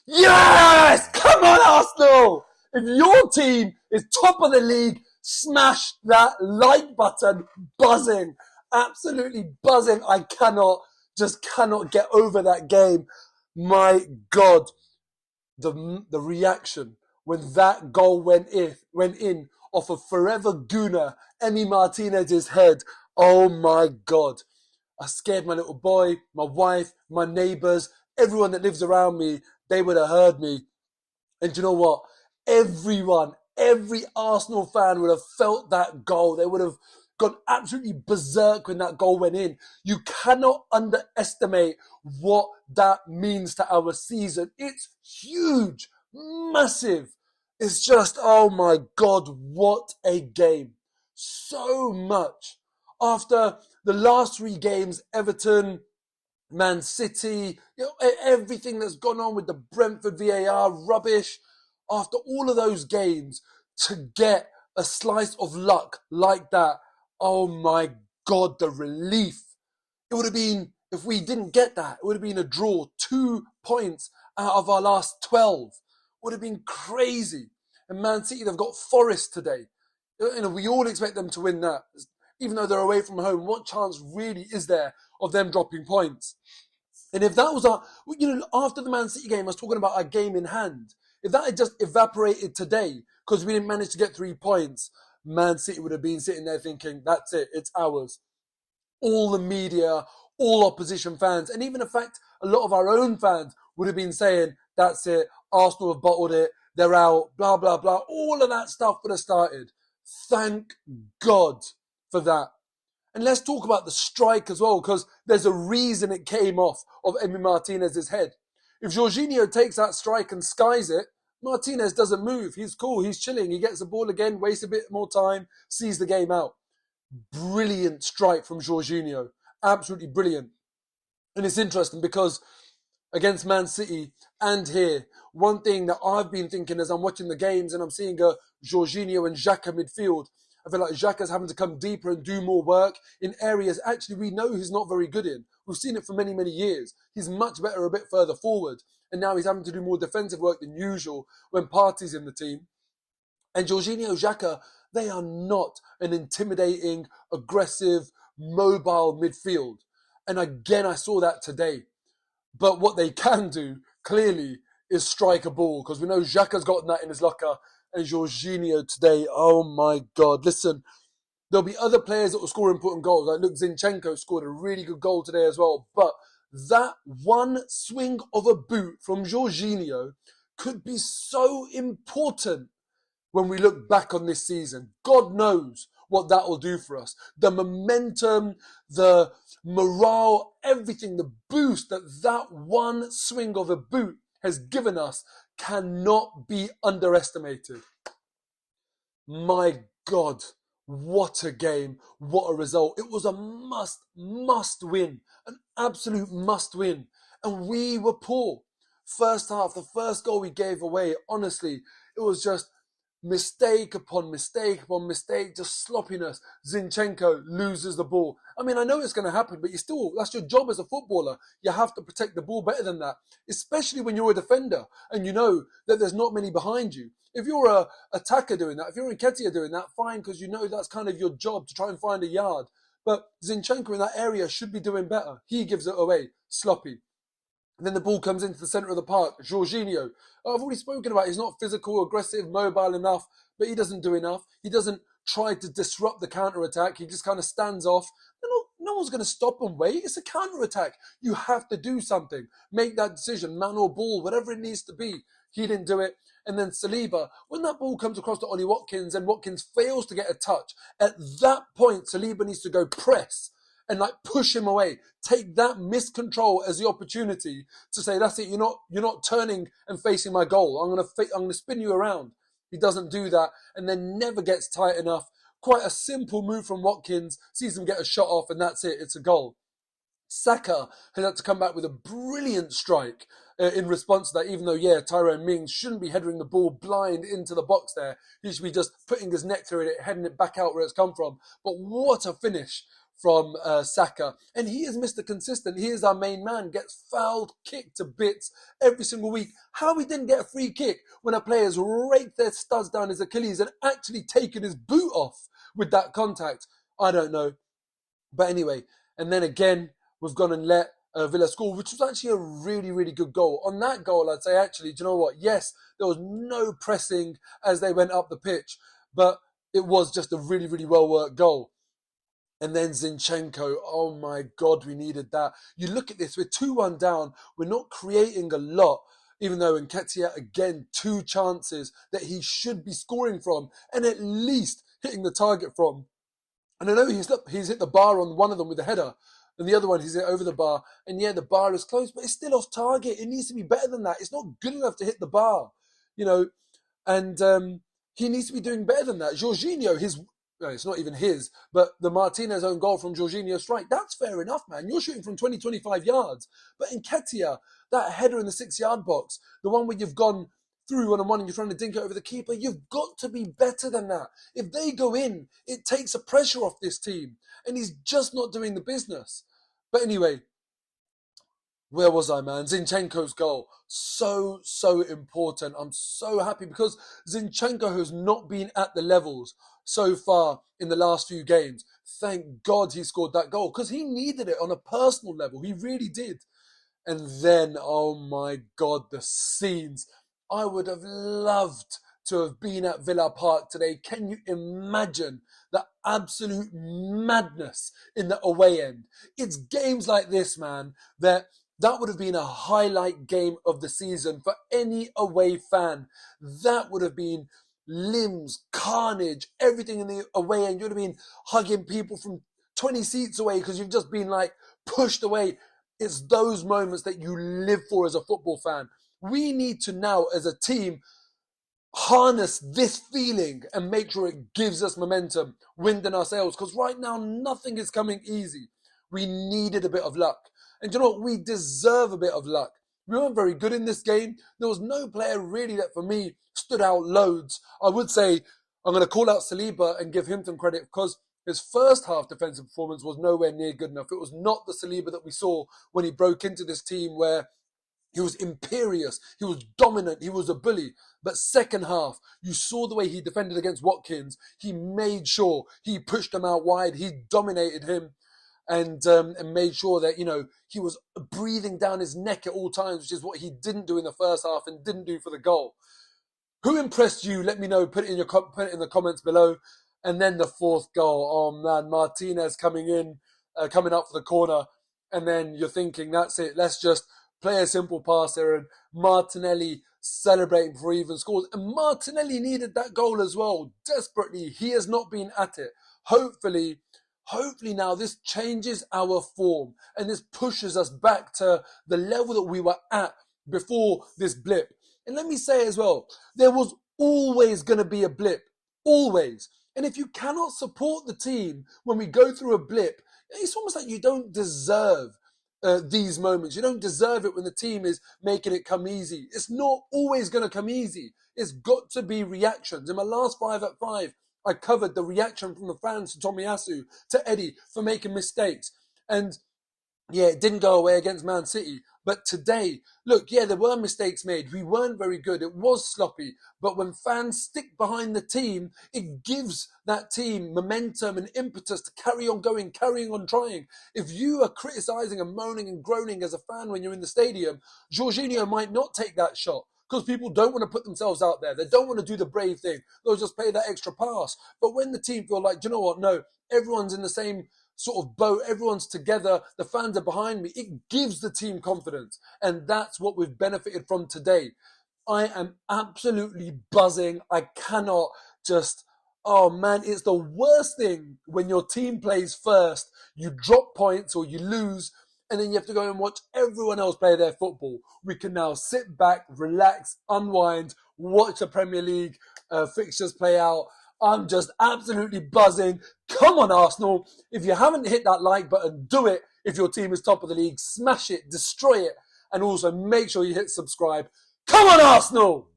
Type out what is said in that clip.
Yes! Come on, Arsenal! If your team is top of the league, smash that like button, buzzing, absolutely buzzing. I cannot get over that game. My God, the reaction when that goal went in off a forever gooner, Emi Martinez's head. Oh my God. I scared my little boy, my wife, my neighbours, everyone that lives around me. They would have heard me. And you know what? Every Arsenal fan would have felt that goal. They would have gone absolutely berserk when that goal went in. You cannot underestimate what that means to our season. It's huge, massive. It's just, oh my God, what a game. So much. After the last three games, Everton, Man City, everything that's gone on with the Brentford VAR rubbish, after all of those games, to get a slice of luck like that, oh my God, the relief. It would have been, if we didn't get that, it would have been a draw, 2 points out of our last 12. Would have been crazy. And Man City, they've got Forest today. We all expect them to win that. Even though they're away from home, what chance really is there of them dropping points? And if that was after the Man City game, I was talking about our game in hand. If that had just evaporated today because we didn't manage to get 3 points, Man City would have been sitting there thinking, that's it, it's ours. All the media, all opposition fans, and even in fact, a lot of our own fans would have been saying, that's it, Arsenal have bottled it, they're out, blah, blah, blah. All of that stuff would have started. Thank God for that. And let's talk about the strike as well, because there's a reason it came off of Emi Martinez's head. If Jorginho takes that strike and skies it, Martinez doesn't move. He's cool. He's chilling. He gets the ball again, wastes a bit more time, sees the game out. Brilliant strike from Jorginho. Absolutely brilliant. And it's interesting because against Man City and here, one thing that I've been thinking as I'm watching the games and I'm seeing Jorginho and Xhaka midfield, I feel like Xhaka's having to come deeper and do more work in areas actually we know he's not very good in. We've seen it for many, many years. He's much better a bit further forward. And now he's having to do more defensive work than usual when Partey's in the team. And Jorginho, Xhaka, they are not an intimidating, aggressive, mobile midfield. And again, I saw that today. But what they can do, clearly, is strike a ball. Because we know Xhaka's gotten that in his locker. And Jorginho today, oh my God. Listen, there'll be other players that will score important goals. Like, look, Zinchenko scored a really good goal today as well. But that one swing of a boot from Jorginho could be so important when we look back on this season. God knows what that will do for us. The momentum, the morale, everything, the boost that one swing of a boot has given us cannot be underestimated. My God, what a game, what a result. It was a must win, an absolute must win. And we were poor. First half, the first goal we gave away, honestly, it was just mistake upon mistake upon mistake, just sloppiness. Zinchenko loses the ball. I mean, I know it's going to happen, but that's your job as a footballer. You have to protect the ball better than that, especially when you're a defender and you know that there's not many behind you. If you're a attacker doing that, if you're Nketiah doing that, fine, because you know that's kind of your job to try and find a yard. But Zinchenko in that area should be doing better. He gives it away, sloppy. And then the ball comes into the centre of the park. Jorginho, I've already spoken about, he's not physical, aggressive, mobile enough, but he doesn't do enough. He doesn't try to disrupt the counter-attack. He just kind of stands off. No one's going to stop and wait. It's a counter-attack. You have to do something. Make that decision, man or ball, whatever it needs to be. He didn't do it. And then Saliba, when that ball comes across to Ollie Watkins and Watkins fails to get a touch, at that point, Saliba needs to go press and push him away. Take that miscontrol as the opportunity to say, that's it, you're not turning and facing my goal. I'm going to spin you around. He doesn't do that and then never gets tight enough. Quite a simple move from Watkins, sees him get a shot off and that's it, it's a goal. Saka has had to come back with a brilliant strike in response to that, even though, Tyrone Mings shouldn't be heading the ball blind into the box there. He should be just putting his neck through it, heading it back out where it's come from. But what a finish from Saka. And he is Mr. Consistent. He is our main man, gets fouled, kicked to bits every single week. How he didn't get a free kick when a player has raked their studs down his Achilles and actually taken his boot off with that contact, I don't know. But anyway, and then again, we've gone and let Villa score, which was actually a really, really good goal. On that goal, I'd say, actually, do you know what? Yes, there was no pressing as they went up the pitch, but it was just a really, really well-worked goal. And then Zinchenko, oh my God, we needed that. You look at this, we're 2-1 down. We're not creating a lot, even though Nketiah, again, 2 chances that he should be scoring from and at least hitting the target from. And I know he's hit the bar on one of them with a header, and the other one he's hit over the bar. And yeah, the bar is close, but it's still off target. It needs to be better than that. It's not good enough to hit the bar, you know. And he needs to be doing better than that. Jorginho, it's not even his, but the Martinez own goal from Jorginho's strike, that's fair enough, man. You're shooting from 20, 25 yards. But Nketiah, that header in the 6-yard box, the one where you've gone through 1-on-1 and you're trying to dink it over the keeper, you've got to be better than that. If they go in, it takes the pressure off this team. And he's just not doing the business. But anyway, where was I, man? Zinchenko's goal. So important. I'm so happy because Zinchenko has not been at the levels so far in the last few games. Thank God he scored that goal because he needed it on a personal level. He really did. And then, oh my God, the scenes. I would have loved to have been at Villa Park today. Can you imagine the absolute madness in the away end? It's games like this, man, that would have been a highlight game of the season for any away fan. That would have been limbs, carnage, everything in the away end. You would have been hugging people from 20 seats away because you've just been like pushed away. It's those moments that you live for as a football fan. We need to now, as a team, harness this feeling and make sure it gives us momentum, wind in our sails, because right now nothing is coming easy. We needed a bit of luck. And you know what? We deserve a bit of luck. We weren't very good in this game. There was no player really that, for me, stood out loads. I would say I'm going to call out Saliba and give him some credit because his first half defensive performance was nowhere near good enough. It was not the Saliba that we saw when he broke into this team where he was imperious, he was dominant, he was a bully. But second half, you saw the way he defended against Watkins. He made sure he pushed him out wide. He dominated him and made sure that, you know, he was breathing down his neck at all times, which is what he didn't do in the first half and didn't do for the goal. Who impressed you? Let me know. Put it in the comments below. And then the fourth goal. Oh, man, Martinez coming up for the corner. And then you're thinking, that's it. Let's just play a simple pass there, and Martinelli celebrating before he even scores. And Martinelli needed that goal as well, desperately. He has not been at it. Hopefully now this changes our form and this pushes us back to the level that we were at before this blip. And let me say as well, there was always going to be a blip, always. And if you cannot support the team when we go through a blip, it's almost like you don't deserve these moments. You don't deserve it when the team is making it come easy. It's not always going to come easy. It's got to be reactions. In my last 5 at 5, I covered the reaction from the fans to Tomiyasu, to Eddie for making mistakes. And yeah, it didn't go away against Man City. But today, look, yeah, there were mistakes made. We weren't very good. It was sloppy. But when fans stick behind the team, it gives that team momentum and impetus to carry on going, carrying on trying. If you are criticising and moaning and groaning as a fan when you're in the stadium, Jorginho might not take that shot because people don't want to put themselves out there. They don't want to do the brave thing. They'll just play that extra pass. But when the team feel like, do you know what? No, everyone's in the same sort of boat, everyone's together, the fans are behind me, it gives the team confidence. And that's what we've benefited from today. I am absolutely buzzing. I cannot just, oh man, it's the worst thing when your team plays first, you drop points or you lose, and then you have to go and watch everyone else play their football. We can now sit back, relax, unwind, watch the Premier League fixtures play out. I'm just absolutely buzzing. Come on, Arsenal. If you haven't hit that like button, do it. If your team is top of the league, smash it, destroy it. And also make sure you hit subscribe. Come on, Arsenal!